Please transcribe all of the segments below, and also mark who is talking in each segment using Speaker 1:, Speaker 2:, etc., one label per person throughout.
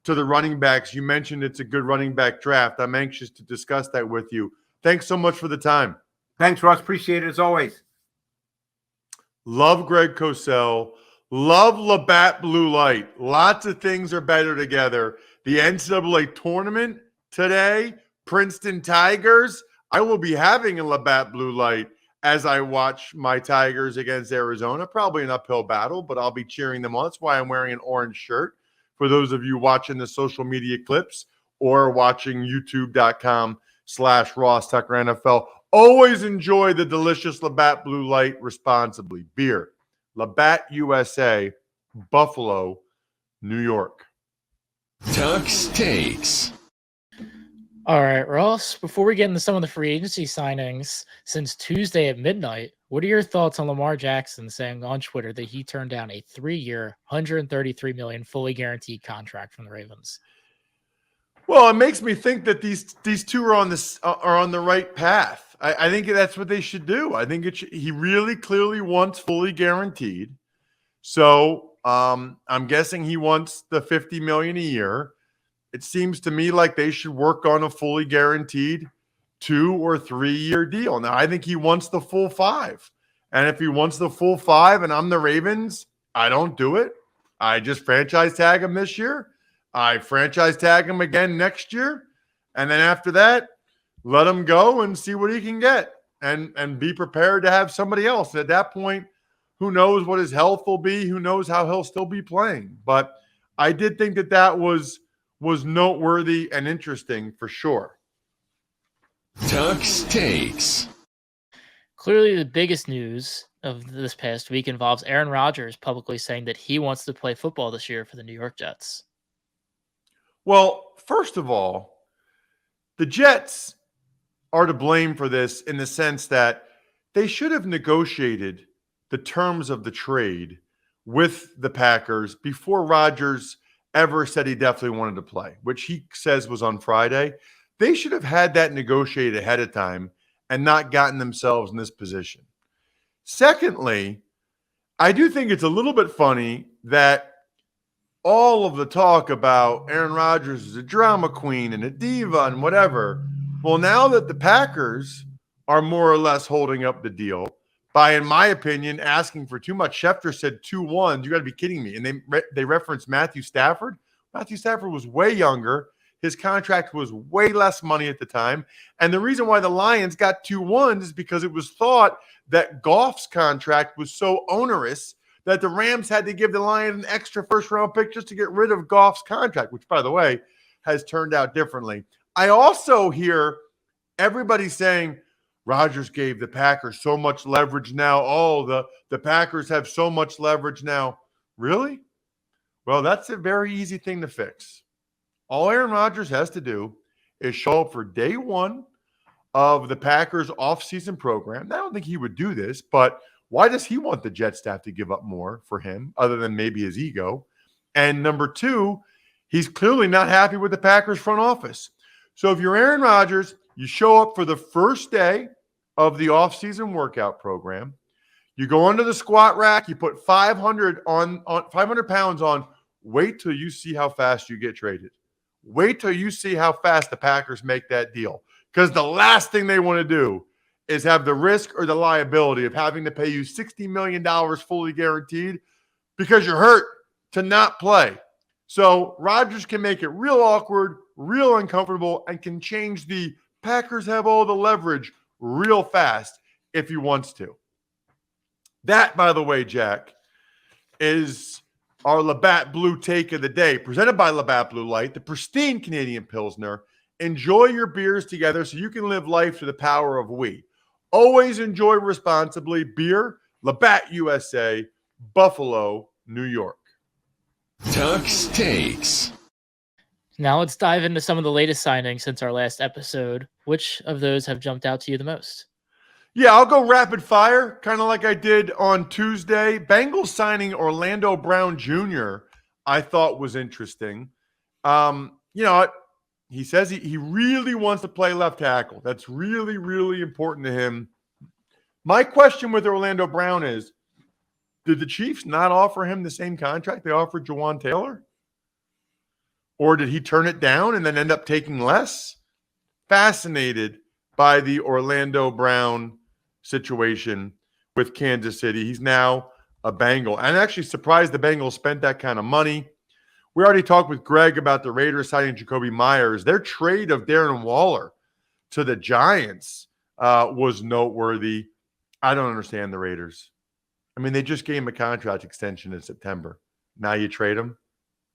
Speaker 1: to the running backs. You mentioned it's a good running back draft. I'm anxious to discuss that with you. Thanks so much for the time.
Speaker 2: Thanks, Ross. Appreciate it as always.
Speaker 1: Love Greg Cosell. Love Labatt Blue Light. Lots of things are better together. The NCAA tournament today, Princeton Tigers. I will be having a Labatt Blue Light as I watch my Tigers against Arizona. Probably an uphill battle, but I'll be cheering them on. That's why I'm wearing an orange shirt. For those of you watching the social media clips or watching youtube.com/Ross Tucker NFL, always enjoy the delicious Labatt Blue Light responsibly. Beer, Labatt USA, Buffalo, New York.
Speaker 3: Tuck's Takes.
Speaker 4: All right, Ross, before we get into some of the free agency signings since Tuesday at midnight, what are your thoughts on Lamar Jackson saying on Twitter that he turned down a 3-year, $133 million fully guaranteed contract from the Ravens?
Speaker 1: Well, it makes me think that these two are on the right path. I think that's what they should do. I think he really clearly wants fully guaranteed. So I'm guessing he wants the $50 million a year. It seems to me like they should work on a fully guaranteed 2 or 3 year deal. Now, I think he wants the full 5. And if he wants the full 5 and I'm the Ravens, I don't do it. I just franchise tag him this year. I franchise tag him again next year. And then after that, let him go and see what he can get and be prepared to have somebody else. And at that point, who knows what his health will be? Who knows how he'll still be playing? But I did think that was noteworthy and interesting for sure.
Speaker 3: Tuck's Takes.
Speaker 4: Clearly, the biggest news of this past week involves Aaron Rodgers publicly saying that he wants to play football this year for the New York Jets.
Speaker 1: Well, first of all, the Jets are to blame for this in the sense that they should have negotiated the terms of the trade with the Packers before Rodgers ever said he definitely wanted to play, which he says was on Friday. They should have had that negotiated ahead of time and not gotten themselves in this position. Secondly, I do think it's a little bit funny that all of the talk about Aaron Rodgers as a drama queen and a diva and whatever, well, now that the Packers are more or less holding up the deal by, in my opinion, asking for too much. Schefter said 2-1. You got to be kidding me. And they referenced Matthew Stafford. Matthew Stafford was way younger. His contract was way less money at the time. And the reason why the Lions got 2-1 is because it was thought that Goff's contract was so onerous that the Rams had to give the Lions an extra first-round pick just to get rid of Goff's contract, which, by the way, has turned out differently. I also hear everybody saying, Rodgers gave the Packers so much leverage now. Oh, the Packers have so much leverage now. Really? Well, that's a very easy thing to fix. All Aaron Rodgers has to do is show up for day one of the Packers offseason program. I don't think he would do this, but why does he want the Jet staff to give up more for him other than maybe his ego? And number two, he's clearly not happy with the Packers front office. So if you're Aaron Rodgers, you show up for the first day of the offseason workout program. You go under the squat rack. You put 500 pounds on. Wait till you see how fast you get traded. Wait till you see how fast the Packers make that deal. Because the last thing they want to do is have the risk or the liability of having to pay you $60 million fully guaranteed because you're hurt to not play. So Rodgers can make it real awkward, real uncomfortable, and can change the Packers have all the leverage real fast if he wants to. That, by the way, Jack, is our Labatt Blue take of the day, presented by Labatt Blue Light, the pristine Canadian Pilsner. Enjoy your beers together so you can live life to the power of we. Always enjoy responsibly. Beer, Labatt USA, Buffalo, New York.
Speaker 3: Tuck's Takes.
Speaker 4: Now let's dive into some of the latest signings since our last episode. Which of those have jumped out to you the most?
Speaker 1: Yeah, I'll go rapid fire, kind of like I did on Tuesday. Bengals signing Orlando Brown Jr. I thought was interesting. He says he really wants to play left tackle. That's really, really important to him. My question with Orlando Brown is, did the Chiefs not offer him the same contract they offered Jawan Taylor? Or did he turn it down and then end up taking less? Fascinated by the Orlando Brown situation with Kansas City. He's now a Bengal. And actually surprised the Bengals spent that kind of money. We already talked with Greg about the Raiders signing Jacoby Myers. Their trade of Darren Waller to the Giants was noteworthy. I don't understand the Raiders. I mean, they just gave him a contract extension in September. Now you trade him?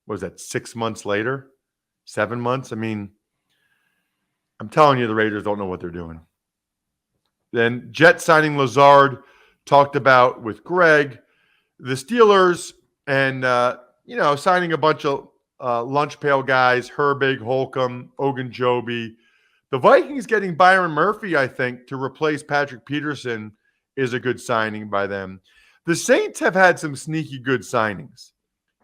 Speaker 1: What was that, 6 months later? 7 months? I mean, I'm telling you, the Raiders don't know what they're doing. Then Jets signing Lazard, talked about with Greg. The Steelers and, signing a bunch of lunch pail guys, Herbig, Holcomb, Ogunjobi. The Vikings getting Byron Murphy, I think, to replace Patrick Peterson is a good signing by them. The Saints have had some sneaky good signings.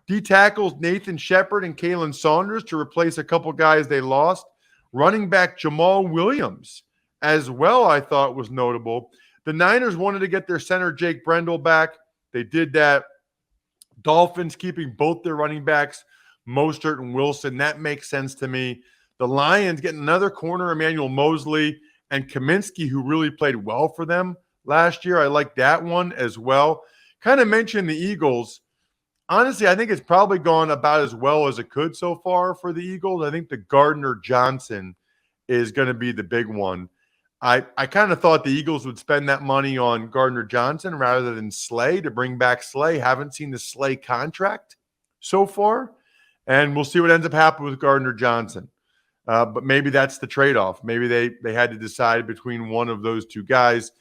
Speaker 1: D tackles Nathan Shepard and Kalen Saunders to replace a couple guys they lost. Running back Jamal Williams as well, I thought was notable. The Niners wanted to get their center Jake Brendel back. They did that. Dolphins keeping both their running backs, Mostert and Wilson. That makes sense to me. The Lions getting another corner, Emmanuel Mosley, and Kaminsky, who really played well for them last year. I like that one as well. Kind of mentioned the Eagles. Honestly, I think it's probably gone about as well as it could so far for the Eagles. I think the Gardner Johnson is going to be the big one. I kind of thought the Eagles would spend that money on Gardner Johnson rather than Slay to bring back Slay. Haven't seen the Slay contract so far, and we'll see what ends up happening with Gardner Johnson. But maybe that's the trade-off. Maybe they had to decide between one of those two guys.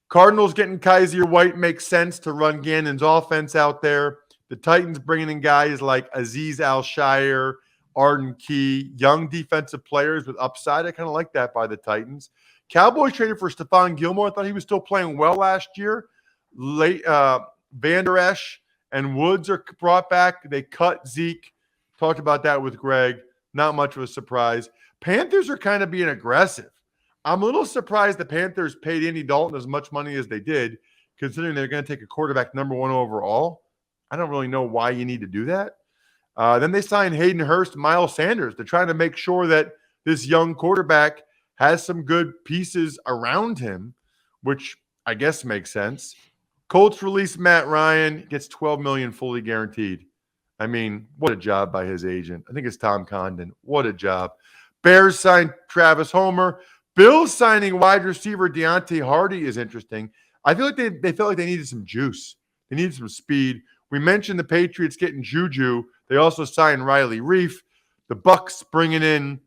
Speaker 1: Cardinals getting Kaiser White makes sense to run Gannon's offense out there. The Titans bringing in guys like Azeez Al-Shire, Arden Key, young defensive players with upside. I kind of like that by the Titans. Cowboys traded for Stephon Gilmore. I thought he was still playing well last year. Van Der Esch and Woods are brought back. They cut Zeke. Talked about that with Greg. Not much of a surprise. Panthers are kind of being aggressive. I'm a little surprised the Panthers paid Andy Dalton as much money as they did, considering they're going to take a quarterback number 1 overall. I don't really know why you need to do that. Then they signed Hayden Hurst, Miles Sanders. They're trying to make sure that this young quarterback has some good pieces around him, which I guess makes sense. Colts release Matt Ryan, gets $12 million fully guaranteed. I mean, what a job by his agent. I think it's Tom Condon. What a job. Bears signed Travis Homer. Bills signing wide receiver Deontay Hardy is interesting. I feel like they felt like they needed some juice. They needed some speed. We mentioned the Patriots getting Juju. They also signed Riley Reif. The Bucs bringing in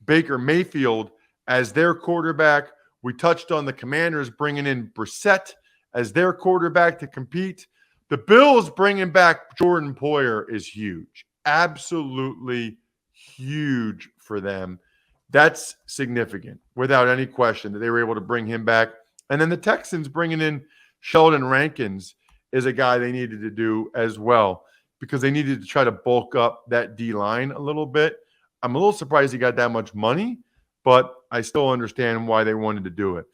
Speaker 1: Baker Mayfield as their quarterback. We touched on the Commanders bringing in Brissett as their quarterback to compete. The Bills bringing back Jordan Poyer is huge. Absolutely huge for them. That's significant, without any question, that they were able to bring him back. And then the Texans bringing in Sheldon Rankins is a guy they needed to do as well, because they needed to try to bulk up that D-line a little bit. I'm a little surprised he got that much money, but I still understand why they wanted to do it.